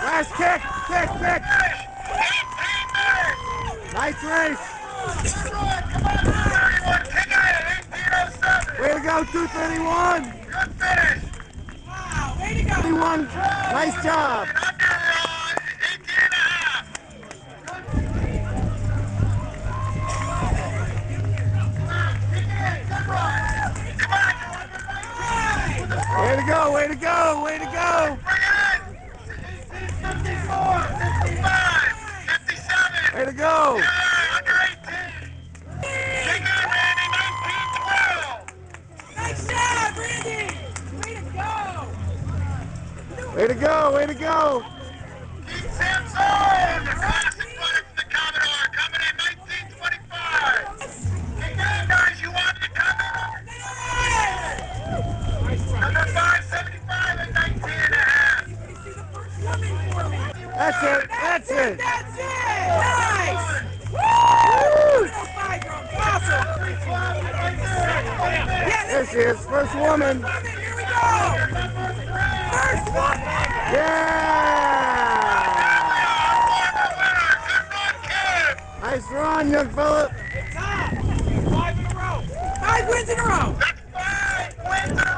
last kick. Last kick. Kick. Nice race. Way to go, 231. Good finish. Wow, way to go. 31. Nice job. Way to go, way to go, way to go. Way to go. Nice job, Randy. Way to go. Way to go, way to go. Keith Sampson, the classic runner from the Commodore, coming in 1925. Kick in, guys, you want the Commodore? Number 575 at 19 and a half. That's it, that's it. That's it. Nice. Woo! Awesome. There she is, first woman. Here we go. First one. Yeah! Nice run, young fella. 5 in a row. 5 wins in a row. That's 5 wins in a row.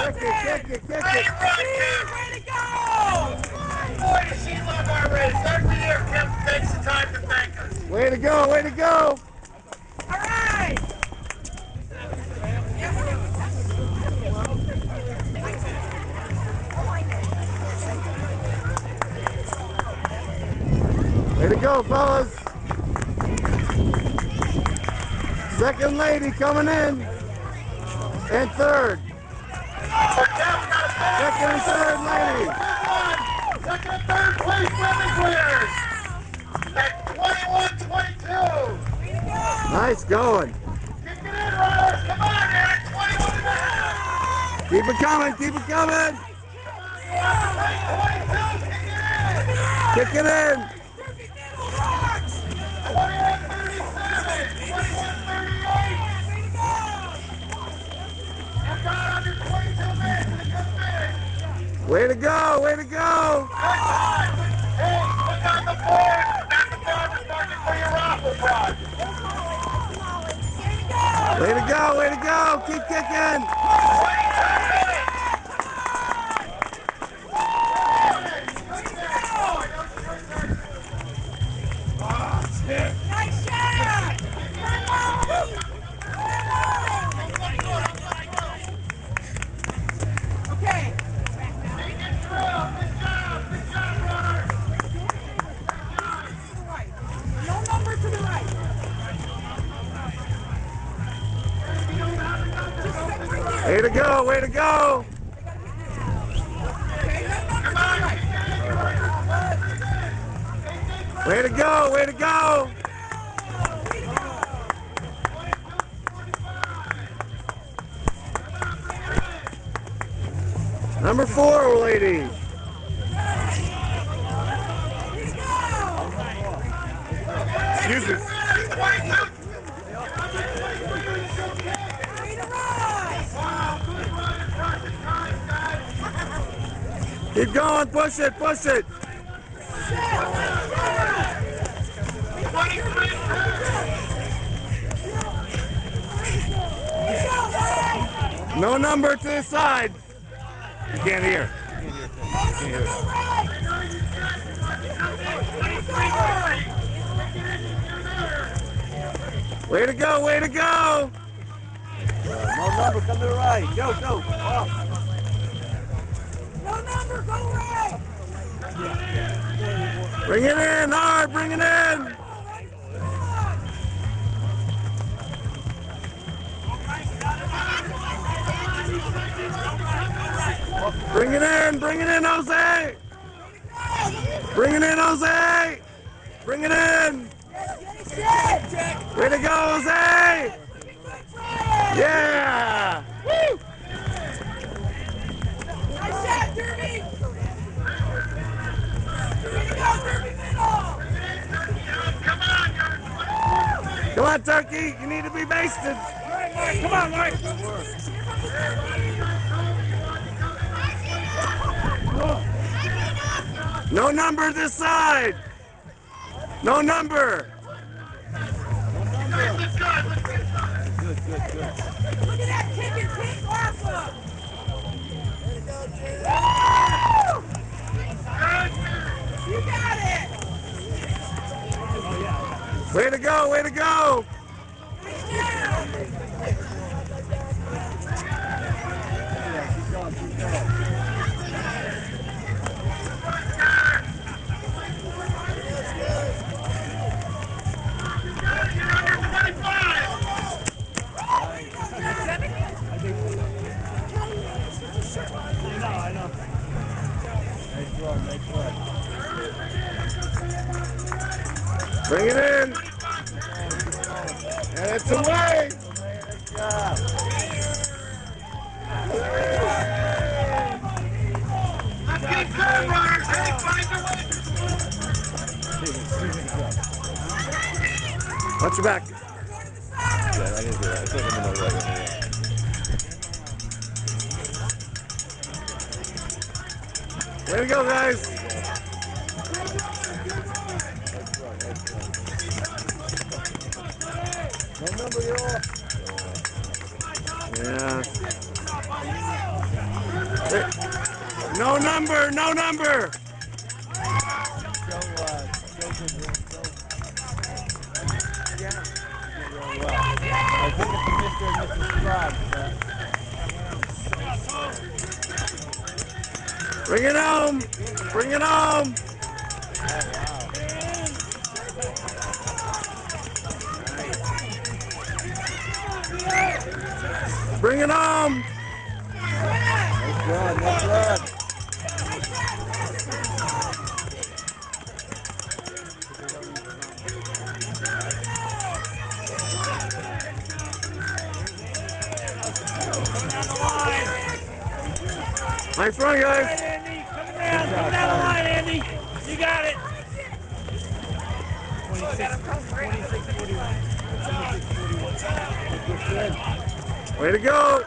Kick it. Great run, Kim. Way to go. Boy, does she love our race. Every year, Kim takes the time to thank us. Way to go, way to go. All right. Way to go, fellas. Second lady coming in. And third. Second and third lady. Second and third place women's winners at 21-22. Nice going. Kick it in, runners. Come on, you're at 21 and a half. Keep it coming, keep it coming. 22, kick it in. Kick it in. 21-37, 21-38. And got under 22 minutes in a good finish. Way to go, way to go. Good time. Hey, look on the board. Not the farmer's market for your raffle prize. Way to go, way to go. Keep kicking. 22 minutes. Nice shot. Okay. No number to the right. Way to go, way to go. Okay, no number to the right. Way to go, way to go. Number 4, lady. Excuse me. Keep going, push it, push it. No number to the side. You can't hear. Way to go, way to go. No number, come to the right. Go, go. No number, go right. Bring it in, hard, bring it in. Bring it in, Jose. Bring it in, Jose. Bring it in. Way to go, Jose. Yeah. Woo. Nice shot, Derby. Way to go, Derby middle. Come on, Turkey. You need to be basted. Come on, Mike. No number this side. No number. Good, good. Good, good, good. Look at that kick and kick awesome! You got it! Way to go, way to go. I know. Nice run, nice run. Bring it in. And it's away. Nice job. Let's get good, runners. Hey, find the way. Watch your back. Yeah, I didn't do that. I took him in the leg. Way to go, guys. No number, you're off. Yeah. Hey. No number, no number. So good. Yeah. Really well. I think it's Mr. and Mrs. Scruggs. Bring it home. Bring it home. Bring it home. Nice run, nice run. Nice run, guys. Andy, come down the line, Andy. You got it. 26-41. Way to go.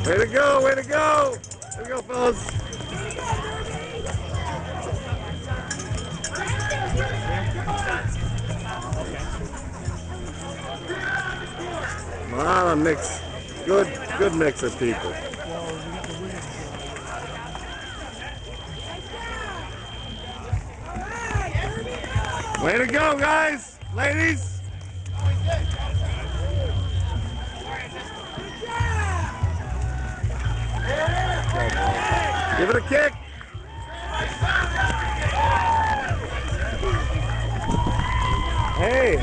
Way to go, way to go! Way to go, fellas! Wow, a mix. Good mix of people. Way to go, guys! Ladies! Give it a kick. Hey.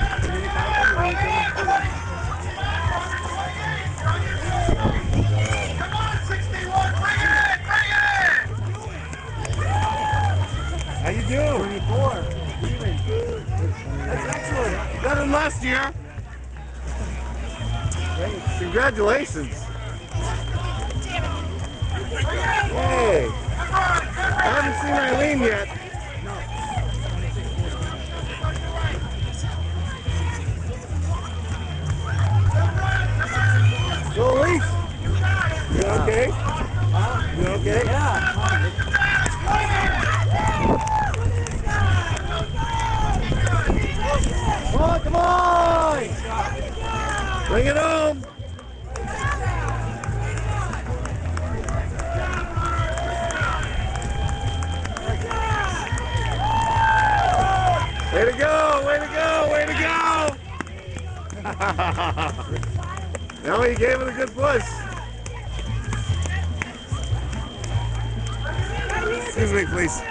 Come on, 61, bring it in, bring it in! How you doing? 24. That's excellent. Better than last year. Great. Congratulations. Hey. I haven't seen Eileen yet. So Elise, you okay? You okay? Yeah. Come on! Bring it home. Way to go, way to go, way to go! Now he gave it a good push. Excuse me, please.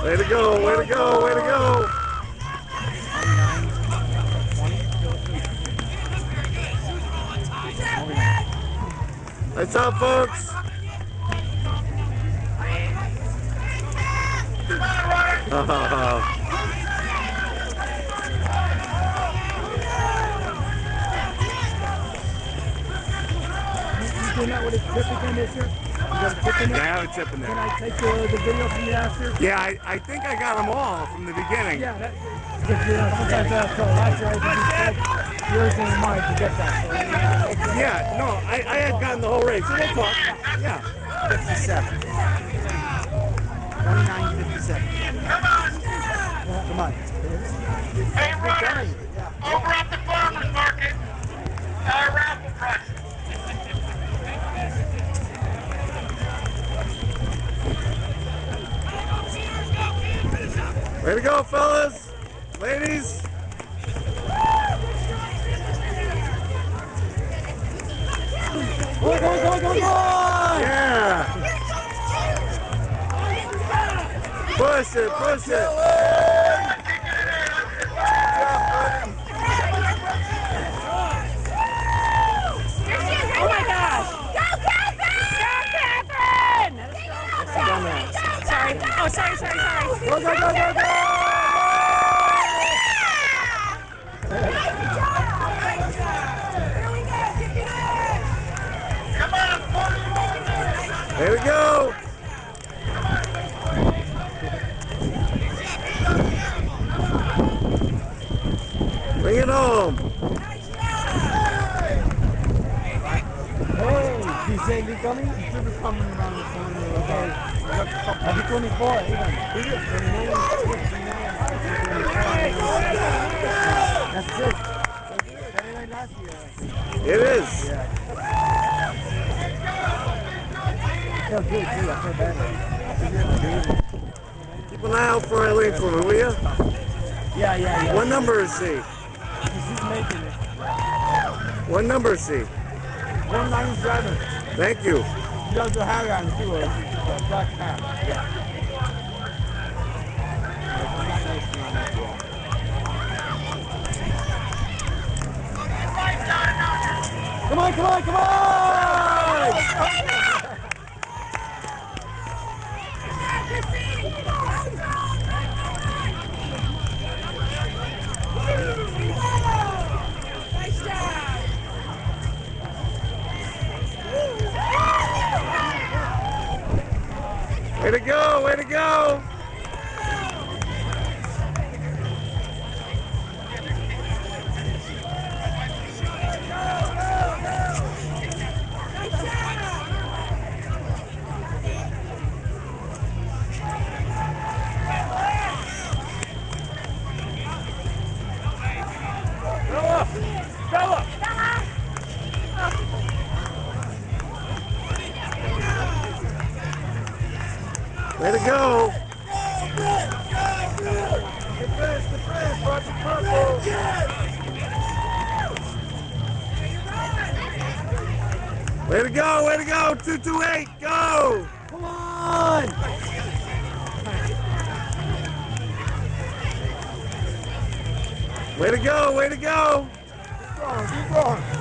Way to go, way to go, way to go! Nice job, folks. You came out with a tip again this year? You got a tip in there? Yeah, I have a tip in Can there. I take the video from you after? Yeah, I think I got them all from the beginning. Yeah, sometimes that's so last year I did yours and mine to get that. Yeah, no, I had gotten the whole race. So we'll talk. Yeah. 57. 29:57. Come on. Hey, runners, over at the farmer's market, raffle price. Way to go, fellas. Ladies. Go, go, go, go, go! Yeah. Push it, push it. Oh my gosh! Go, Catherine! Go, Catherine! Sorry. Oh, sorry. Go, go, go, go, go! There we go. Bring it home. Hey, you say you coming? You should be coming around the corner. Okay. I'll be 24 even. That's good. Better than last year. It is. Yeah. Feel good too. I feel better. Keep an eye out for Eileen for me, will you? Yeah. What number is she? She's making it. What number is she? 197. Thank you. She does the hat on too. A black hat. Yeah. Come on! Nice job! Way to go, way to go. Way to go. Way to go, 228, go! Come on! Way to go, way to go! Keep going.